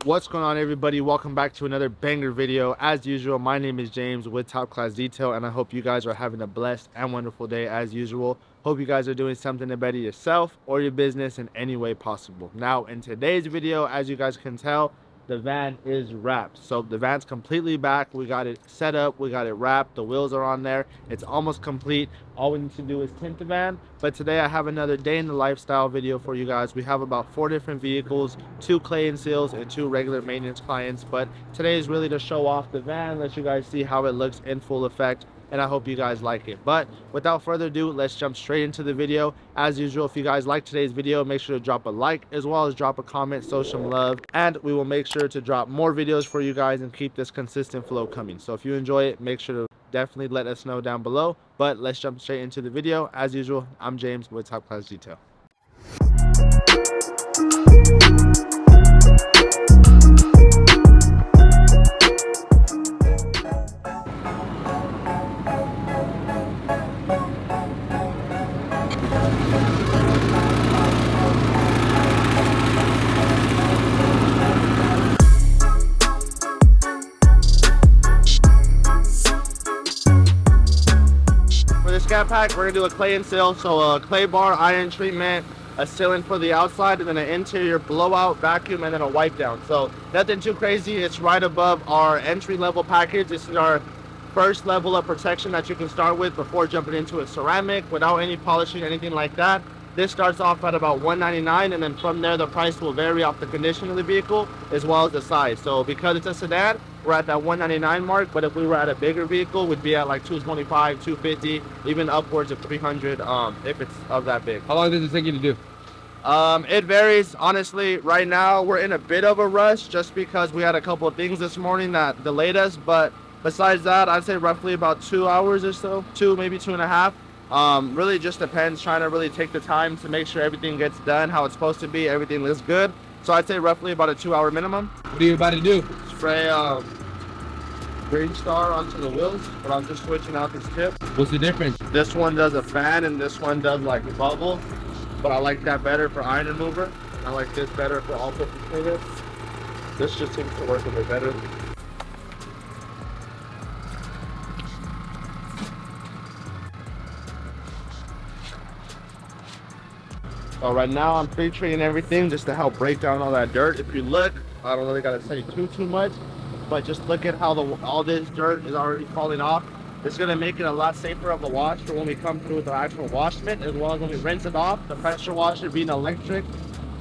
What's going on, everybody? Welcome back to another banger video. As usual, my name is James with Top Class Detail, and I hope you guys are having a blessed and wonderful day as usual. Hope you guys are doing something to better yourself or your business in any way possible. Now, in today's video, as you guys can tell, the van is wrapped. So the van's completely back. We got it set up, we got it wrapped, the wheels are on there, it's almost complete. All we need to do is tint the van. But today I have another day in the lifestyle video for you guys. We have about 4 different vehicles, 2 clay and seals and 2 regular maintenance clients. But today is really to show off the van, let you guys see how it looks in full effect, and I hope you guys like it. But without further ado, let's jump straight into the video. As usual, if you guys like today's video, make sure to drop a like as well as drop a comment, show some love, and we will make sure to drop more videos for you guys and keep this consistent flow coming. So if you enjoy it, make sure to definitely let us know down below. But let's jump straight into the video. As usual, I'm James with Top Class Detail. Scat pack, we're gonna do a clay and seal. So a clay bar, iron treatment, a sealant for the outside, and then an interior blowout, vacuum, and then a wipe down. So nothing too crazy. It's right above our entry level package. This is our first level of protection that you can start with before jumping into a ceramic without any polishing, anything like that. This starts off at about $199, and then from there the price will vary off the condition of the vehicle as well as the size. So because it's a sedan, we're at that $199 mark, but if we were at a bigger vehicle, we'd be at like $225, $250, even upwards of $300 if it's of that big. How long does it take you to do? It varies. Honestly, right now we're in a bit of a rush just because we had a couple of things this morning that delayed us, but besides that, I'd say roughly about 2 hours or so, maybe 2.5. Really just depends, trying to really take the time to make sure everything gets done how it's supposed to be, everything looks good. So I'd say roughly about a 2-hour minimum. What are you about to do? Spray Green Star onto the wheels, but I'm just switching out this tip. What's the difference? This one does a fan and this one does like a bubble, but I like that better for iron remover. I like this better for all purpose cleaner. This just seems to work a bit better. So right now I'm pre-treating everything just to help break down all that dirt. If you look, I don't really gotta say too much, but just look at how all this dirt is already falling off. It's gonna make it a lot safer of a wash for when we come through with the actual wash mitt, as well as when we rinse it off. The pressure washer being electric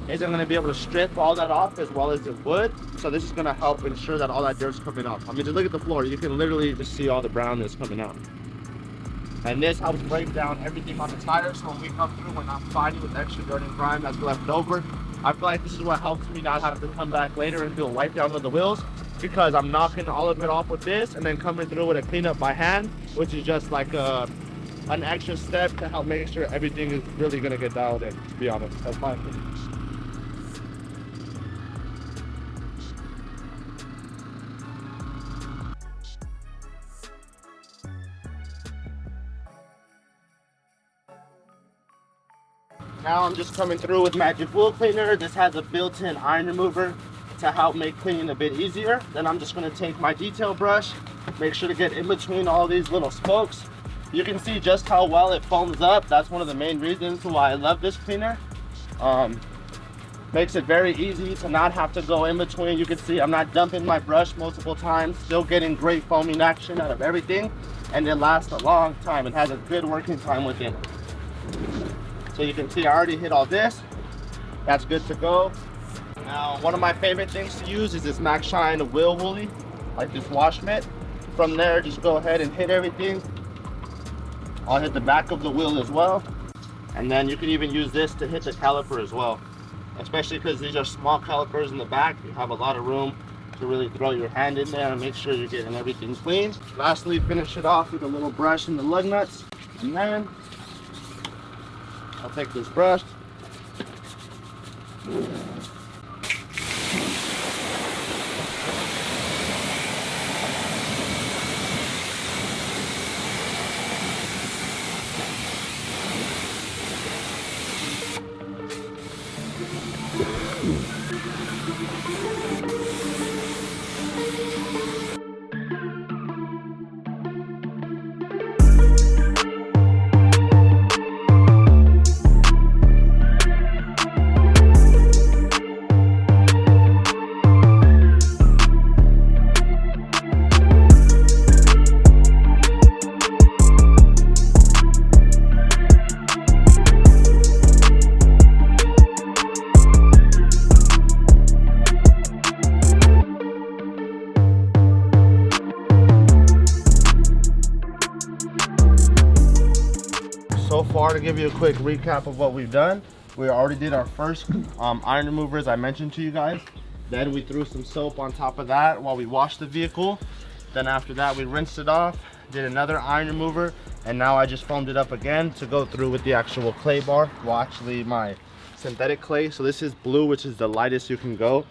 isn't gonna be able to strip all that off as well as it would. So this is gonna help ensure that all that dirt's coming off. I mean, just look at the floor. You can literally just see all the brownness coming out. And this helps break down everything on the tires, so when we come through, we're not fighting with extra dirt and grime that's left over. I feel like this is what helps me not have to come back later and do a wipe down of the wheels, because I'm knocking all of it off with this and then coming through with a cleanup by hand, which is just like an extra step to help make sure everything is really gonna get dialed in, to be honest. That's my opinion. Now I'm just coming through with Magic Wheel Cleaner. This has a built-in iron remover to help make cleaning a bit easier. Then I'm just gonna take my detail brush, make sure to get in between all these little spokes. You can see just how well it foams up. That's one of the main reasons why I love this cleaner. Makes it very easy to not have to go in between. You can see I'm not dumping my brush multiple times, still getting great foaming action out of everything, and it lasts a long time. It has a good working time with it. So you can see I already hit all this. That's good to go. Now, one of my favorite things to use is this Max Shine wheel woolly, like this wash mitt. From there, just go ahead and hit everything. I'll hit the back of the wheel as well. And then you can even use this to hit the caliper as well. Especially because these are small calipers in the back. You have a lot of room to really throw your hand in there and make sure you're getting everything clean. Lastly, finish it off with a little brush in the lug nuts. And then I'll take this brush. far, to give you a quick recap of what we've done, we already did our first iron remover, as I mentioned to you guys. Then we threw some soap on top of that while we washed the vehicle. Then after that, we rinsed it off, did another iron remover, and now I just foamed it up again to go through with the actual clay bar. Well, actually my synthetic clay. So this is blue, which is the lightest you can go,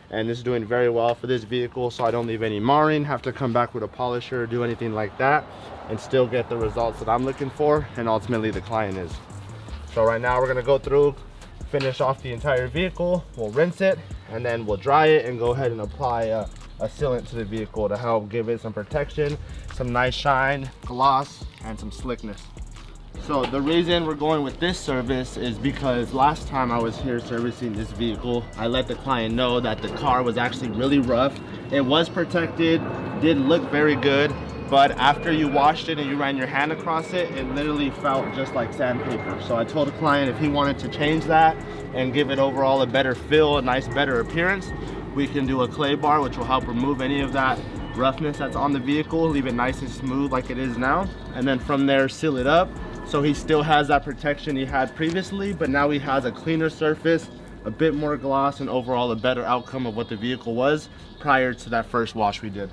and this is doing very well for this vehicle, so I don't leave any marring, have to come back with a polisher or do anything like that, and still get the results that I'm looking for, and ultimately the client is. So right now we're going to go through, finish off the entire vehicle, we'll rinse it, and then we'll dry it and go ahead and apply a sealant to the vehicle to help give it some protection, some nice shine, gloss, and some slickness. So the reason we're going with this service is because last time I was here servicing this vehicle, I let the client know that the car was actually really rough. It was protected, didn't look very good, but after you washed it and you ran your hand across it, it literally felt just like sandpaper. So I told the client if he wanted to change that and give it overall a better feel, a nice better appearance, we can do a clay bar, which will help remove any of that roughness that's on the vehicle, leave it nice and smooth like it is now, and then from there seal it up. So he still has that protection he had previously, but now he has a cleaner surface, a bit more gloss, and overall a better outcome of what the vehicle was prior to that first wash we did.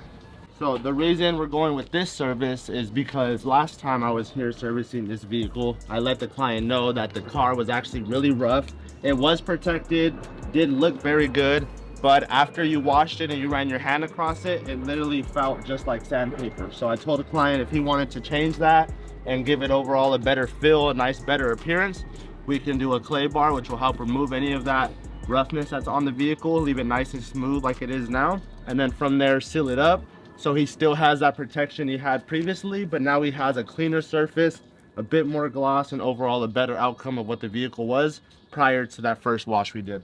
So the reason we're going with this service is because last time I was here servicing this vehicle, I let the client know that the car was actually really rough. It was protected, didn't look very good, but after you washed it and you ran your hand across it, it literally felt just like sandpaper. So I told the client if he wanted to change that and give it overall a better feel, a nice better appearance, we can do a clay bar, which will help remove any of that roughness that's on the vehicle, leave it nice and smooth like it is now, and then from there seal it up. So he still has that protection he had previously, but now he has a cleaner surface, a bit more gloss, and overall a better outcome of what the vehicle was prior to that first wash we did.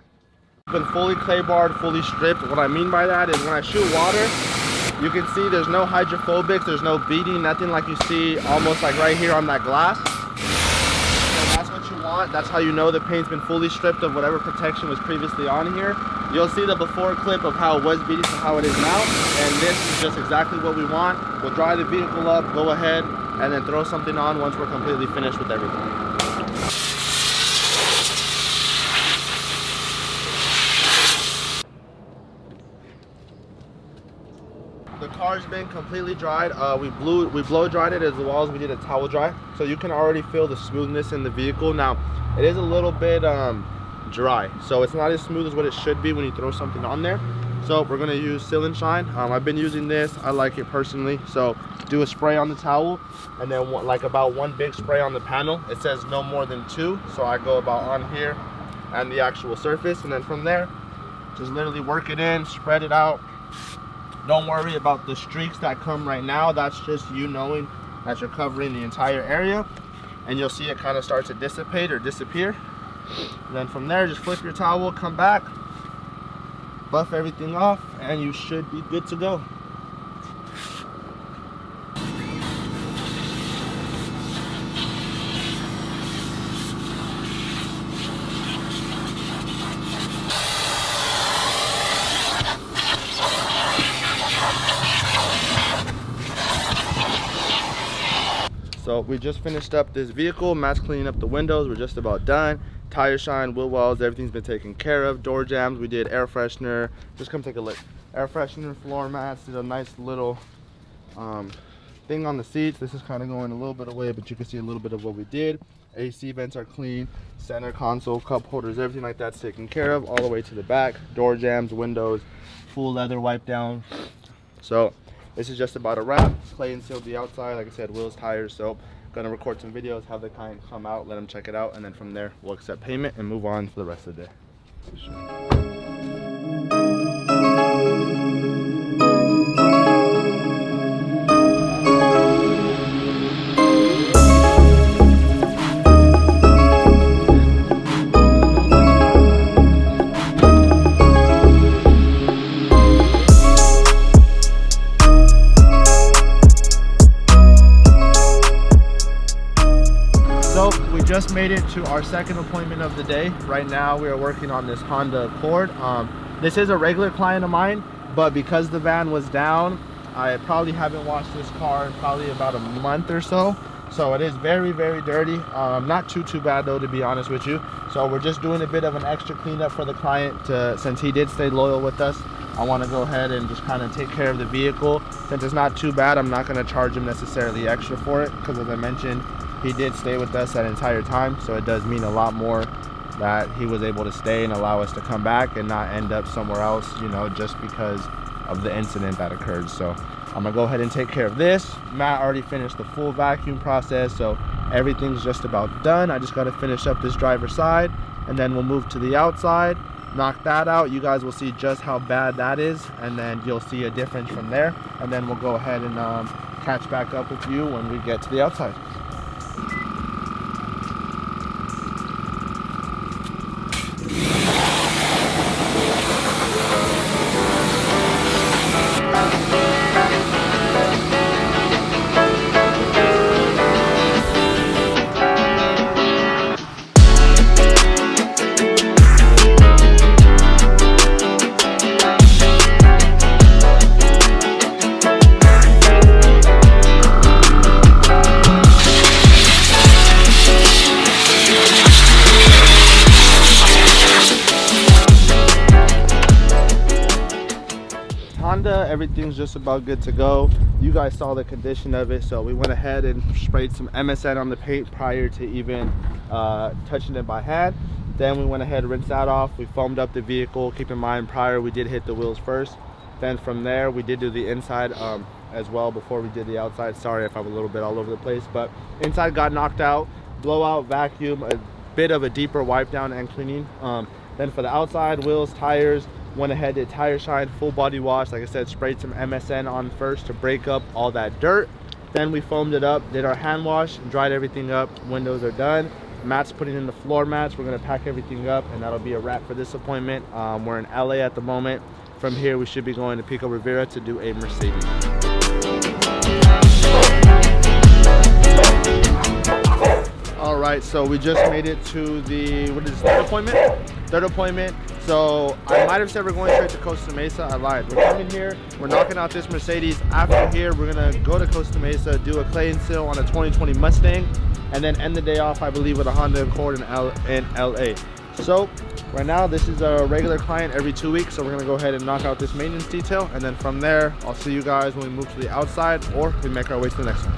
Been fully clay barred, fully stripped. What I mean by that is when I shoot water, you can see there's no hydrophobics, there's no beading, nothing like you see almost like right here on that glass. So that's what you want. That's how you know the paint's been fully stripped of whatever protection was previously on here. You'll see the before clip of how it was beading to how it is now, and this is just exactly what we want. We'll dry the vehicle up, go ahead, and then throw something on once we're completely finished with everything. The car's been completely dried. We blow dried it as well as we did a towel dry, so you can already feel the smoothness in the vehicle. Now it is a little bit dry, so it's not as smooth as what it should be when you throw something on there. So we're going to use Seal and Shine. I've been using this, I like it personally. So do a spray on the towel, and then like about one big spray on the panel. It says no more than 2, so I go about on here and the actual surface, and then from there just literally work it in, spread it out. Don't worry about the streaks that come right now. That's just you knowing that you're covering the entire area, and you'll see it kind of start to dissipate or disappear. And then from there, just flip your towel, come back, buff everything off, and you should be good to go. So we just finished up this vehicle. Matt's cleaning up the windows. We're just about done. Tire shine, wheel wells, everything's been taken care of. Door jams, we did air freshener. Just come take a look. Air freshener, floor mats, did a nice little thing on the seats. This is kind of going a little bit away, but you can see a little bit of what we did. AC vents are clean. Center console, cup holders, everything like that's taken care of all the way to the back. Door jams, windows, full leather wipe down. So this is just about a wrap. Clay and sealed the outside, like I said, wheels, tires. So gonna record some videos, have the client come out, let them check it out, and then from there we'll accept payment and move on for the rest of the day. Just made it to our second appointment of the day. Right now we are working on this Honda Accord. This is a regular client of mine, but because the van was down, I probably haven't washed this car in probably about a month or so. So it is very, very dirty. Not too bad though, to be honest with you. So we're just doing a bit of an extra cleanup for the client since he did stay loyal with us. I want to go ahead and just kind of take care of the vehicle. Since it's not too bad, I'm not going to charge him necessarily extra for it, because as I mentioned, he did stay with us that entire time. So it does mean a lot more that he was able to stay and allow us to come back and not end up somewhere else, you know, just because of the incident that occurred. So I'm gonna go ahead and take care of this. Matt already finished the full vacuum process, so everything's just about done. I just got to finish up this driver's side, and then we'll move to the outside, knock that out. You guys will see just how bad that is, and then you'll see a difference from there, and then we'll go ahead and catch back up with you when we get to the outside. Everything's just about good to go. You guys saw the condition of it, so we went ahead and sprayed some MSN on the paint prior to even touching it by hand. Then we went ahead and rinsed that off. We foamed up the vehicle. Keep in mind, prior we did hit the wheels first. Then from there we did do the inside as well before we did the outside. Sorry if I'm a little bit all over the place, but inside got knocked out, blowout, vacuum, a bit of a deeper wipe down and cleaning. Then for the outside, wheels, tires, went ahead, did tire shine, full body wash. Like I said, sprayed some MSN on first to break up all that dirt. Then we foamed it up, did our hand wash, dried everything up. Windows are done. Matt's putting in the floor mats. We're gonna pack everything up, and that'll be a wrap for this appointment. We're in LA at the moment. From here, we should be going to Pico Rivera to do a Mercedes. All right, so we just made it to the, what is this, third appointment? Third appointment. So I might have said we're going straight to Costa Mesa. I lied. We're coming here, we're knocking out this Mercedes. After here, we're gonna go to Costa Mesa, do a clay and seal on a 2020 Mustang, and then end the day off, I believe, with a Honda Accord in LA. So right now, this is a regular client every 2 weeks, so we're gonna go ahead and knock out this maintenance detail, and then from there, I'll see you guys when we move to the outside, or we make our way to the next one.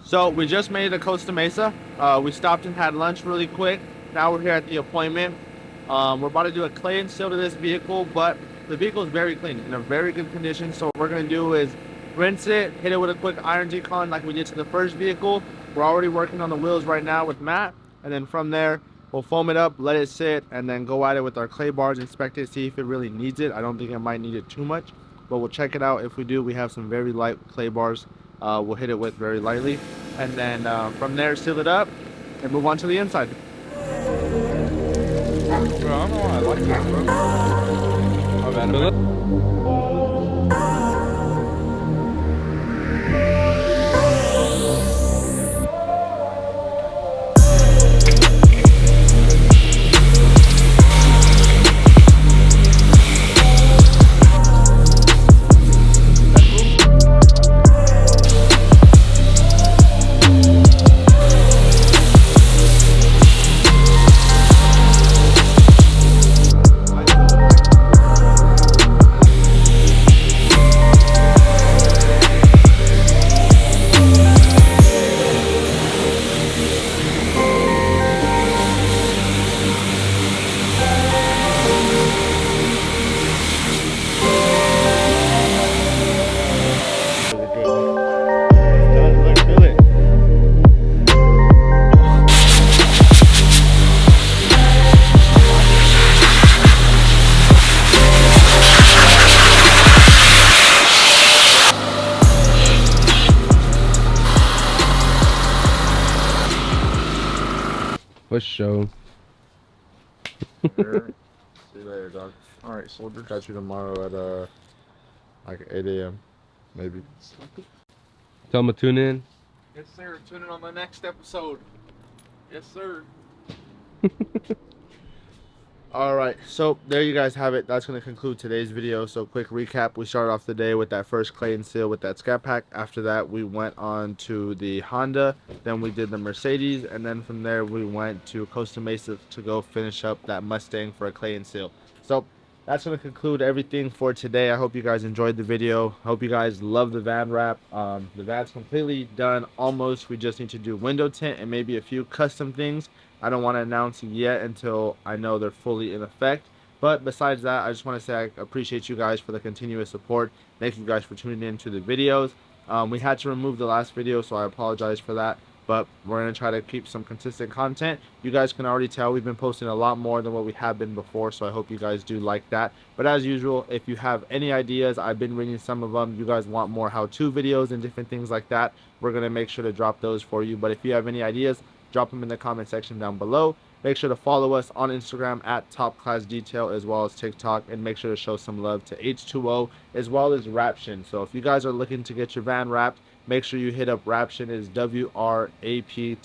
So we just made it to Costa Mesa. We stopped and had lunch really quick. Now we're here at the appointment. We're about to do a clay and seal to this vehicle, but the vehicle is very clean, in a very good condition. So what we're gonna do is rinse it, hit it with a quick iron decon like we did to the first vehicle. We're already working on the wheels right now with Matt. And then from there, we'll foam it up, let it sit, and then go at it with our clay bars, inspect it, see if it really needs it. I don't think it might need it too much, but we'll check it out. If we do, we have some very light clay bars. We'll hit it with very lightly, and then from there seal it up and move on to the inside. Bro, I don't know why I like this, bro. My bad. For sure. Alright. See you later, dog. All right, soldiers. Catch you tomorrow at like 8 a.m. maybe. Tell them to tune in. Yes, sir. Tune in on the next episode. Yes, sir. All right, so there you guys have it. That's going to conclude today's video. So quick recap, we started off the day with that first clay and seal with that scat pack. After that, we went on to the Honda, then we did the Mercedes, and then from there we went to Costa Mesa to go finish up that Mustang for a clay and seal. So that's going to conclude everything for today. I hope you guys enjoyed the video. I hope you guys love the van wrap. The van's completely done almost. We just need to do window tint and maybe a few custom things. I don't want to announce yet until I know they're fully in effect. But besides that, I just want to say I appreciate you guys for the continuous support. Thank you guys for tuning in to the videos. We had to remove the last video, so I apologize for that. But we're going to try to keep some consistent content. You guys can already tell we've been posting a lot more than what we have been before, so I hope you guys do like that. But as usual, if you have any ideas, I've been reading some of them. You guys want more how-to videos and different things like that, we're going to make sure to drop those for you. But if you have any ideas, drop them in the comment section down below. Make sure to follow us on Instagram at Topclass Detail as well as TikTok, and make sure to show some love to H2O as well as Raption. So if you guys are looking to get your van wrapped, make sure you hit up Raption. Is WRAPTION.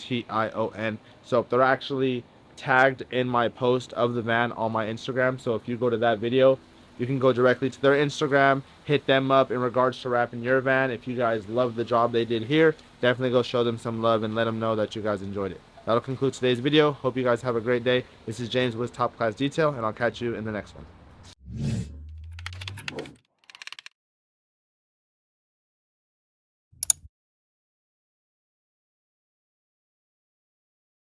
So they're actually tagged in my post of the van on my Instagram. So if you go to that video, you can go directly to their Instagram, hit them up in regards to wrapping your van. If you guys love the job they did here, definitely go show them some love and let them know that you guys enjoyed it. That'll conclude today's video. Hope you guys have a great day. This is James with Top Class Detail, and I'll catch you in the next one.